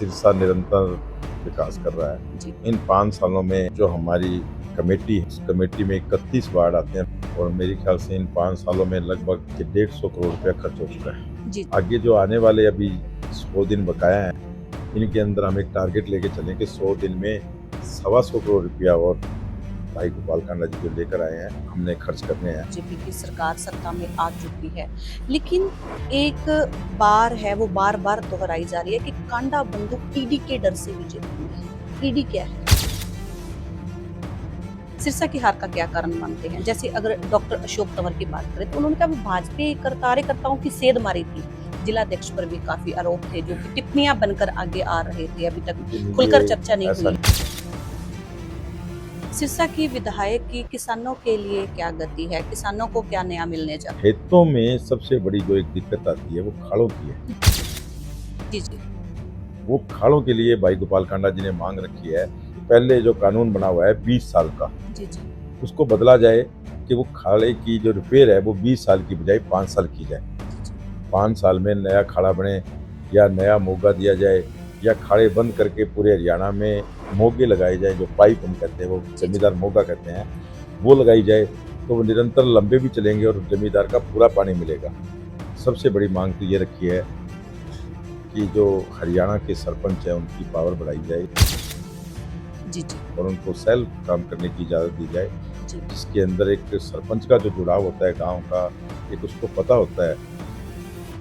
सिरसा निरंतर विकास कर रहा है। जी। इन 5 सालों में जो हमारी कमेटी है, उस कमेटी में 31 वार्ड आते हैं और मेरे ख्याल से इन 5 सालों में लगभग 150 करोड़ रुपया खर्च हो चुका है। जी। आगे जो आने वाले अभी 100 दिन बकाया हैं, इनके अंदर हम एक टारगेट लेके चलें कि 100 दिन में 125 करोड़ रुपया और भाई गोपाल कांडा जी जो लेकर आए हैं, हमने खर्च करने हैं। बीजेपी की सरकार सत्ता में आ चुकी है, लेकिन एक बार है वो बार बार दोहराई जा रही है कि कांडा बंदूक ईडी के डर से बीजेपी में है। ईडी क्या है? सिरसा की हार का क्या कारण मानते हैं? जैसे अगर डॉक्टर अशोक तंवर की बात करें तो उन्होंने कहा भाजपा कार्यकर्ताओं की सेध मारी थी। जिलाध्यक्ष पर भी काफी आरोप थे जो कि टिप्पणियां बनकर आगे आ रहे थे, अभी तक कि खुलकर मुझे चर्चा नहीं ऐसा हुई। सिरसा की विधायक की किसानों के लिए क्या गति है? किसानों को क्या नया मिलने जा? खेतों में सबसे बड़ी जो एक दिक्कत आती है वो खाड़ों की है। जी जी। वो खाड़ों के लिए भाई गोपाल कांडा जी ने मांग रखी है, पहले जो कानून बना हुआ है 20 साल का, जी जी। उसको बदला जाए कि वो खाड़े की जो रिपेयर है वो 20 साल की बजाय 5 साल की जाए। 5 साल में नया खाड़ा बने या नया मोगा दिया जाए या खाड़े बंद करके पूरे हरियाणा में मोगे लगाए जाए, जो पाइप हम कहते हैं, वो जमींदार मोगा कहते हैं, वो लगाई जाए तो वो निरंतर लंबे भी चलेंगे और जमींदार का पूरा पानी मिलेगा। सबसे बड़ी मांग तो ये रखी है कि जो हरियाणा के सरपंच हैं उनकी पावर बढ़ाई जाए जी जी। और उनको सेल्फ काम करने की इजाज़त दी जाए, जी। जिसके अंदर एक सरपंच का जो जुड़ाव होता है गांव का, एक उसको पता होता है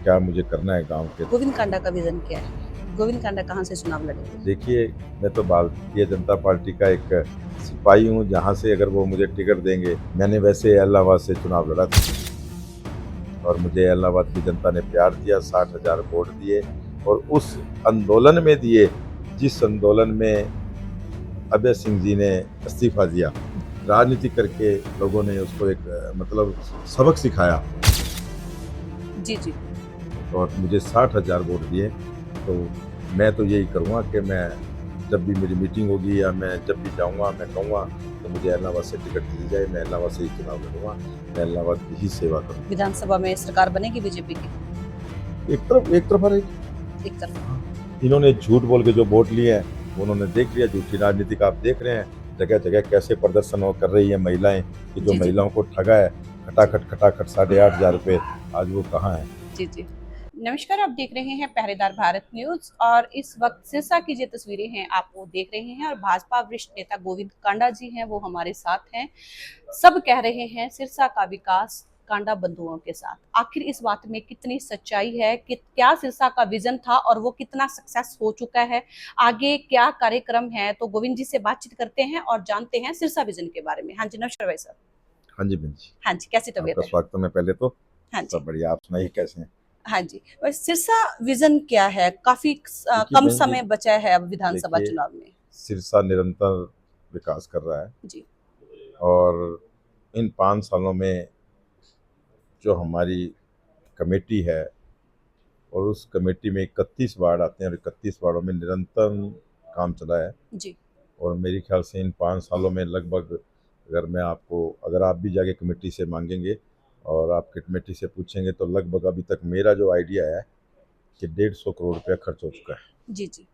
क्या मुझे करना है गांव के। गोविंद कांडा का विजन क्या है? गोविंद कांडा कहाँ से चुनाव लड़ेंगे? देखिए, मैं तो भारतीय जनता पार्टी का एक सिपाही हूँ, जहाँ से अगर वो मुझे टिकट देंगे, मैंने वैसे इलाहाबाद से चुनाव लड़ा था और मुझे इलाहाबाद की जनता ने प्यार दिया, 60,000 वोट दिए और उस आंदोलन में दिए जिस आंदोलन में अभय सिंह जी ने इस्तीफा दिया। राजनीति करके लोगों ने उसको एक मतलब सबक सिखाया जी जी। और मुझे 60,000 वोट दिए। तो मैं तो यही करूँगा कि मैं जब भी मेरी मीटिंग होगी या मैं जब भी जाऊँगा, मैं कहूँगा तो मुझे इलाहाबाद से टिकट दी जाए, मैं इलाहाबाद से ही चुनाव लड़ूँगा, मैं इलाहाबाद की ही सेवा करूँगा। विधानसभा में सरकार बनेगी बीजेपी की? एक तरफा रहेगी। एक तरफ। हाँ, इन्होंने झूठ बोल के जो वोट लिए हैं, वो उन्होंने देख लिया। झूठी राजनीति का आप देख रहे हैं, जगह-जगह कैसे प्रदर्शन वो कर रही हैं महिलाएँ, कि जो जी जी। महिलाओं को ठगा है, खटाखट 8,500 रुपए, आज वो कहाँ है? जी जी। नमस्कार, आप देख रहे हैं पहरेदार भारत न्यूज और इस वक्त सिरसा की जो तस्वीरें हैं आप वो देख रहे हैं और भाजपा वरिष्ठ नेता गोविंद कांडा जी हैं वो हमारे साथ हैं। सब कह रहे हैं सिरसा का विकास कांडा बंधुओं के साथ। आखिर इस बात में कितनी सच्चाई है कि क्या सिरसा का विजन था और वो कितना सक्सेस हो चुका है, आगे क्या कार्यक्रम है, तो गोविंद जी से बातचीत करते हैं और जानते हैं सिरसा विजन के बारे में। हाँ जी, नमस्कार भाई साहब। हाँ जी, बहन जी। हाँ जी, कैसी तबीयत आपका है? स्वागतम है पहले तो। हाँ सब जी। बढ़िया, आप सुनाइए कैसे हैं? हाँ जी, और सिरसा विज़न क्या है? काफ़ी देखिए कम बहन जी, समय बचा है अब विधानसभा देखिए चुनाव में। सिरसा निरंतर विकास कर रहा है जी। और इन 5 सालों में जो हमारी कमेटी है और उस कमेटी में 31 वार्ड आते हैं और 31 वार्डों में निरंतर काम चला है जी। और मेरे ख्याल से इन 5 सालों में लगभग, अगर आप भी जाके कमेटी से मांगेंगे और आप कमेटी से पूछेंगे तो लगभग अभी तक मेरा जो आइडिया है कि 150 करोड़ रुपया खर्च हो चुका है। जी, जी।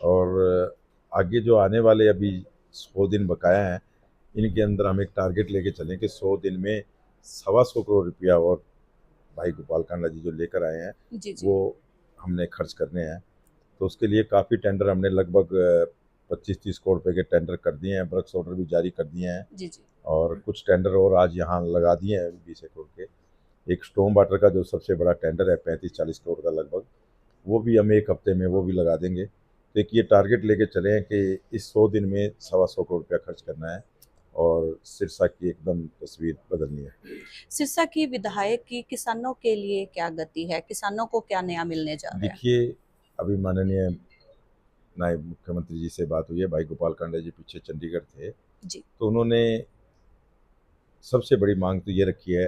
और आगे जो आने वाले अभी 100 दिन बकाया हैं, इनके अंदर हम एक टारगेट लेके चलें कि 100 दिन में 125 करोड़ रुपया और भाई गोपाल कांडा जी जो लेकर आए हैं, जी, जी। वो हमने खर्च करने हैं। तो उसके लिए काफ़ी टेंडर हमने लगभग 25-30 करोड़ रुपए के टेंडर कर दिए हैं, वर्क्स ऑर्डर भी जारी कर दिए हैं जी, जी। और कुछ टेंडर और आज यहाँ लगा दिए हैं 20 करोड़ के। एक स्टॉर्म वाटर का जो सबसे बड़ा टेंडर है 35-40 करोड़ का लगभग, वो भी हम 1 हफ्ते में वो भी लगा देंगे। तो एक ये टारगेट लेके चले हैं कि इस 100 दिन में 125 करोड़ रुपया खर्च करना है और सिरसा की एकदम तस्वीर बदलनी है। सिरसा की विधायक की किसानों के लिए क्या गति है? किसानों को क्या नया मिलने जा रहा है? देखिए, अभी माननीय नायब मुख्यमंत्री जी से बात हुई है, भाई गोपाल कांडा जी पीछे चंडीगढ़ थे, जी। तो उन्होंने सबसे बड़ी मांग तो ये रखी है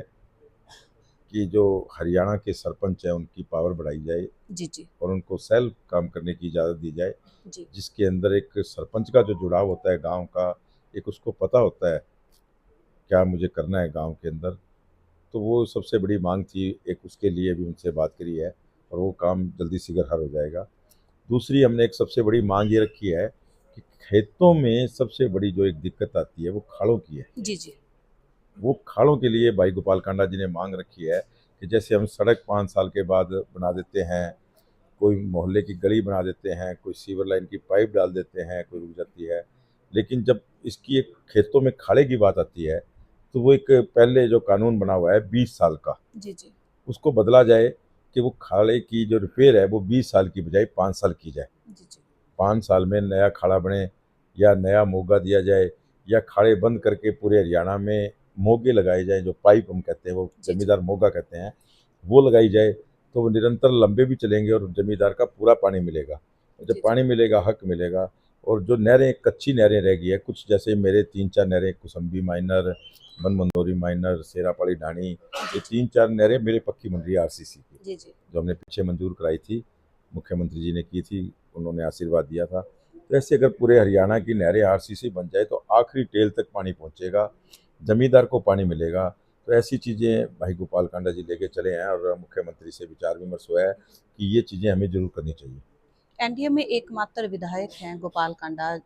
कि जो हरियाणा के सरपंच हैं उनकी पावर बढ़ाई जाए जी, जी। और उनको सेल्फ काम करने की इजाज़त दी जाए, जी। जिसके अंदर एक सरपंच का जो जुड़ाव होता है गांव का, एक उसको पता होता है क्या मुझे करना है गांव के अंदर। तो वो सबसे बड़ी मांग थी, एक उसके लिए भी उनसे बात करी है और वो काम जल्दी शीघ्र हल हो जाएगा। दूसरी हमने एक सबसे बड़ी मांग ये रखी है कि खेतों में सबसे बड़ी जो एक दिक्कत आती है वो खालों की है। जी जी वो खालों के लिए भाई गोपाल कांडा जी ने मांग रखी है कि जैसे हम सड़क 5 साल के बाद बना देते हैं, कोई मोहल्ले की गली बना देते हैं, कोई सीवर लाइन की पाइप डाल देते हैं, कोई रुक जाती है, लेकिन जब इसकी एक खेतों में खाले की बात आती है तो वो एक पहले जो कानून बना हुआ है 20 साल का, जी जी उसको बदला जाए कि वो खाले की जो रिपेयर है वो 20 साल की बजाय 5 साल की जाए। जी जी 5 साल में नया खाड़ा बने या नया मोगा दिया जाए या खाड़े बंद करके पूरे हरियाणा में मोगे लगाए जाएं, जो पाइप हम कहते हैं वो जी जी जमींदार मोगा कहते हैं, वो लगाई जाए तो वो निरंतर लंबे भी चलेंगे और जमींदार का पूरा पानी मिलेगा। और जब जी जी पानी मिलेगा हक मिलेगा। और जो नहरें कच्ची नहरें रह गई है कुछ, जैसे मेरे 3-4 नहरें कुसम्बी माइनर, मनमंदोरी माइनर, सेरापाड़ी ढाणी, जी ये जी 3-4 नहरें मेरे पक्की बन रही है आरसीसी की, जी जी जो हमने पीछे मंजूर कराई थी, मुख्यमंत्री जी ने की थी, उन्होंने आशीर्वाद दिया था। तो ऐसे अगर पूरे हरियाणा की नहरें आरसीसी बन जाए तो आखिरी टेल तक पानी पहुंचेगा, जमींदार को पानी मिलेगा। तो ऐसी चीज़ें भाई गोपाल कांडा जी लेके चले हैं और मुख्यमंत्री से विचार विमर्श हुआ है कि ये चीज़ें हमें जरूर करनी चाहिए। एनडीए में एकमात्र विधायक हैं गोपाल कांडा,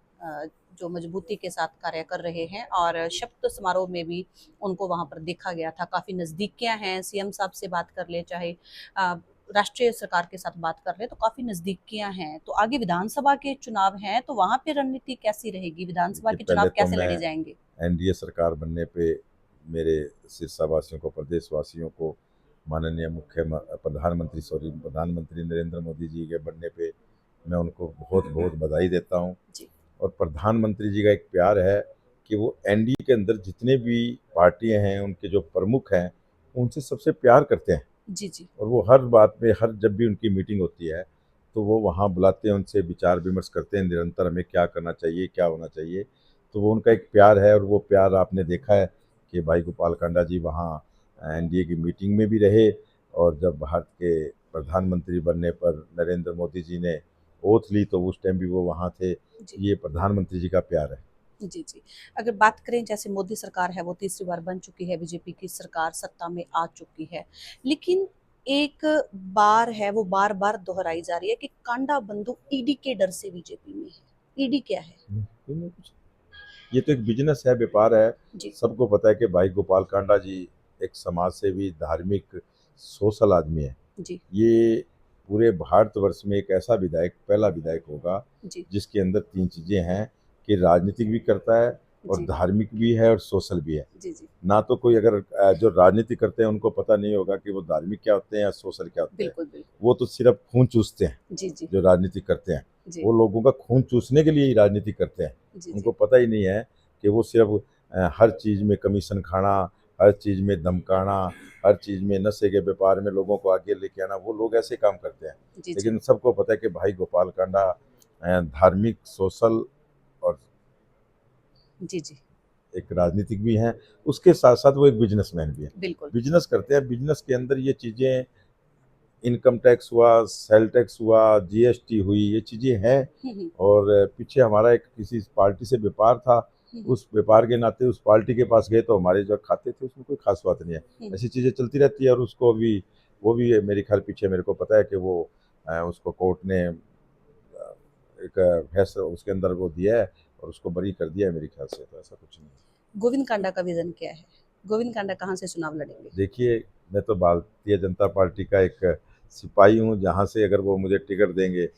जो मजबूती के साथ कार्य कर रहे हैं और शपथ समारोह में भी उनको वहां पर देखा गया था। काफी नजदीकियां हैं, सीएम साहब से बात कर ले, चाहे अ, राष्ट्रीय सरकार के साथ बात कर ले, तो काफी नजदीकियां हैं। तो आगे विधानसभा के चुनाव हैं, तो वहां पे रणनीति कैसी रहेगी? विधानसभा देखिए, के चुनाव पहले तो कैसे मैं लड़े जाएंगे? एनडीए सरकार बनने पे मेरे सिरसावासियों को, प्रदेशवासियों को, माननीय प्रधानमंत्री नरेंद्र मोदी जी के बनने पे मैं उनको बहुत बहुत बधाई देता हूँ। जी और प्रधानमंत्री जी का एक प्यार है कि वो एनडीए के अंदर जितने भी पार्टियां हैं उनके जो प्रमुख हैं उनसे सबसे प्यार करते हैं। जी जी और वो हर बात में, हर जब भी उनकी मीटिंग होती है तो वो वहाँ बुलाते हैं, उनसे विचार विमर्श करते हैं निरंतर, हमें क्या करना चाहिए, क्या होना चाहिए। तो वो उनका एक प्यार है और वो प्यार आपने देखा है कि भाई गोपाल कांडा जी वहाँ एनडीए की मीटिंग में भी रहे। और जब भारत के प्रधानमंत्री बनने पर नरेंद्र मोदी जी ने ओथ ली तो उस टाइम भी वो वहाँ थे। जी ये प्रधानमंत्री जी का प्यार है। जी जी अगर बात करें, जैसे मोदी सरकार है वो तीसरी बार बन चुकी है, बीजेपी की सरकार सत्ता में आ चुकी है, लेकिन एक बार है वो बार बार दोहराई जा रही है कि कांडा बंधु ईडी के डर से बीजेपी में है। ईडी क्या है? क्यों नहीं कुछ, ये तो एक बिजनेस है, व्यापार है। जी सबको पता है कि भाई गोपाल कांडा जी एक समाज सेवी, धार्मिक, सोशल आदमी है। जी ये पूरे भारतवर्ष में एक ऐसा विधायक, पहला विधायक होगा जी जिसके अंदर 3 चीज़ें हैं कि राजनीतिक भी करता है और जी धार्मिक भी है और सोशल भी है। जी जी ना तो कोई अगर जो राजनीति करते हैं उनको पता नहीं होगा कि वो धार्मिक क्या होते हैं या सोशल क्या होते हैं। बिल्कुल बिल्कुल। वो तो सिर्फ खून चूसते हैं। जी जी जो राजनीति करते हैं जी वो लोगों का खून चूसने के लिए ही राजनीति करते हैं। जी उनको जी पता ही नहीं है कि वो सिर्फ हर चीज़ में कमीशन खाना, हर चीज़ में धमकाना, हर चीज़ में नशे के व्यापार में लोगों को आगे लेके आना, वो लोग ऐसे काम करते हैं। जी जी लेकिन सबको पता है कि भाई गोपाल कांडा धार्मिक, सोशल और जी जी एक राजनीतिक भी हैं। उसके साथ साथ वो एक बिजनेसमैन भी है। बिल्कुल। बिजनेस करते हैं, बिजनेस के अंदर ये चीज़ें, इनकम टैक्स हुआ, सेल टैक्स हुआ, जीएसटी हुई, ये चीज़ें हैं। हम्म और पीछे हमारा एक किसी पार्टी से व्यापार था, हम्म उस व्यापार के नाते उस पार्टी के पास गए तो हमारे जो खाते थे उसमें कोई खास बात नहीं है। हम्म ऐसी चीज़ें चलती रहती है और उसको भी, वो भी मेरे ख्याल पीछे मेरे को पता है कि वो उसको कोर्ट ने एक फैसला उसके अंदर वो दिया है और उसको बरी कर दिया है मेरे ख्याल से, तो ऐसा कुछ नहीं है। गोविंद कांडा का विजन क्या है? गोविंद कांडा कहाँ से चुनाव लड़ेंगे? देखिए, मैं तो भारतीय जनता पार्टी का एक सिपाही हूँ, जहाँ से अगर वो मुझे टिकट देंगे,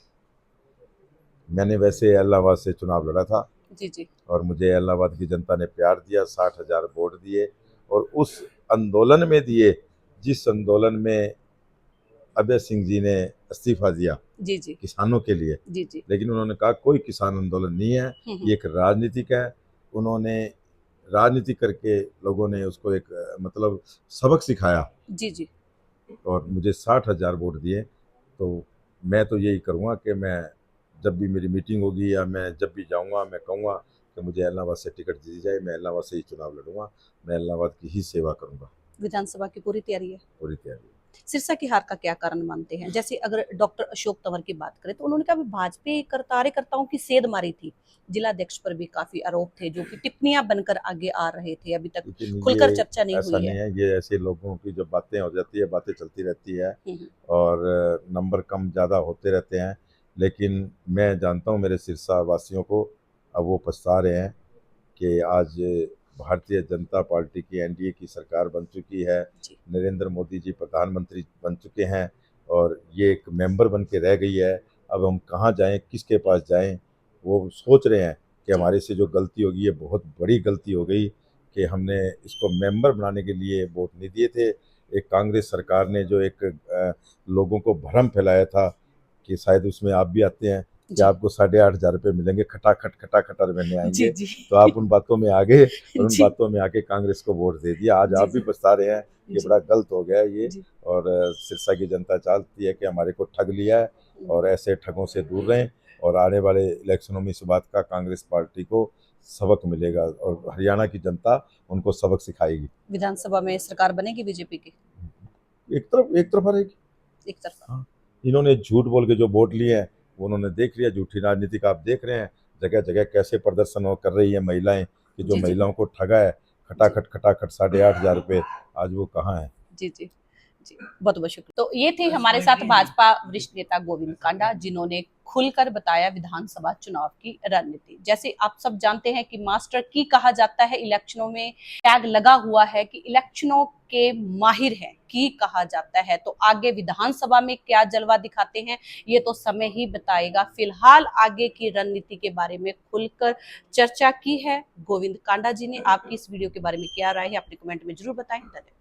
मैंने वैसे इलाहाबाद से चुनाव लड़ा था जी जी और मुझे इलाहाबाद की जनता ने प्यार दिया, 60,000 वोट दिए। और उस आंदोलन में दिए जिस आंदोलन में अभय सिंह जी ने इस्तीफा दिया जी जी किसानों के लिए। जी जी लेकिन उन्होंने कहा कोई किसान आंदोलन नहीं है, हम्म ये एक राजनीतिक है। उन्होंने राजनीति करके लोगों ने उसको एक मतलब सबक सिखाया जी जी और मुझे 60,000 वोट दिए। तो मैं तो यही करूँगा कि मैं जब भी मेरी मीटिंग होगी या मैं जब भी जाऊँगा, मैं कहूँगा कि मुझे इलाहाबाद से टिकट दी जाए, मैं इलाहाबाद से ही चुनाव लड़ूंगा, मैं इलाहाबाद की ही सेवा करूँगा। विधानसभा की पूरी तैयारी है। पूरी तैयारी। सिरसा की हार का क्या कारण मानते हैं? जैसे अगर डॉक्टर अशोक तंवर की बात करें तो उन्होंने कहा भाजपा कार्यकर्ताओं की सेध मारी थी। जिला अध्यक्ष पर भी काफी आरोप थे जो कि टिप्पणियां बनकर आगे आ रहे थे, अभी तक लेकिन खुलकर ये चर्चा नहीं ऐसा हुई नहीं है। है, ये ऐसे लोगों की जब बातें हो जाती है, बातें चलती रहती है हम्म, और नंबर कम ज़्यादा होते रहते हैं। लेकिन मैं जानता हूँ मेरे सिरसा वासियों को, अब वो पछता रहे हैं कि आज भारतीय जनता पार्टी की एनडीए की सरकार बन चुकी है, जी नरेंद्र मोदी जी प्रधानमंत्री बन चुके हैं और ये एक मेंबर बन के रह गई है। अब हम कहाँ जाएं, किसके पास जाएं, वो सोच रहे हैं कि जी हमारे से जो गलती होगी ये बहुत बड़ी गलती हो गई कि हमने इसको मेंबर बनाने के लिए वोट नहीं दिए थे। एक कांग्रेस सरकार ने जो एक लोगों को भ्रम फैलाया था कि शायद उसमें आप भी आते हैं कि जी आपको 8,500 रुपये मिलेंगे, खटाखट रहने जी आएंगे। जी तो आप उन बातों में आ गए और उन जी बातों में आके कांग्रेस को वोट दे दिया। आज जी आप भी जी पछता रहे हैं कि जी बड़ा गलत हो गया है ये। जी और सिरसा की जनता चाहती है कि हमारे को ठग लिया है और ऐसे ठगों से दूर रहें और आने वाले इलेक्शनों में इस बात का कांग्रेस पार्टी को सबक मिलेगा और हरियाणा की जनता उनको सबक सिखाएगी। विधानसभा में सरकार बनेगी बीजेपी की? एक तरफा रहेगी। एक तरफा। हाँ, इन्होंने झूठ बोल के जो वोट लिए हैं वो उन्होंने देख लिया। झूठी राजनीति का आप देख रहे हैं, जगह जगह कैसे प्रदर्शन कर रही है महिलाएं कि जो जी जी महिलाओं को ठगा है जी खटाखट 8,500 रुपये, आज वो कहाँ है। जी जी जी, बहुत बहुत शुक्रिया। तो ये थे हमारे साथ भाजपा वरिष्ठ नेता गोविंद कांडा, जिन्होंने खुलकर बताया विधानसभा चुनाव की रणनीति। जैसे आप सब जानते हैं कि मास्टर की कहा जाता है, इलेक्शनों में टैग लगा हुआ है कि इलेक्शनों के माहिर हैं, की कहा जाता है। तो आगे विधानसभा में क्या जलवा दिखाते हैं ये तो समय ही बताएगा। फिलहाल आगे की रणनीति के बारे में खुलकर चर्चा की है गोविंद कांडा जी ने। आपकी इस वीडियो के बारे में क्या राय है अपने कमेंट में जरूर बताएं। धन्यवाद।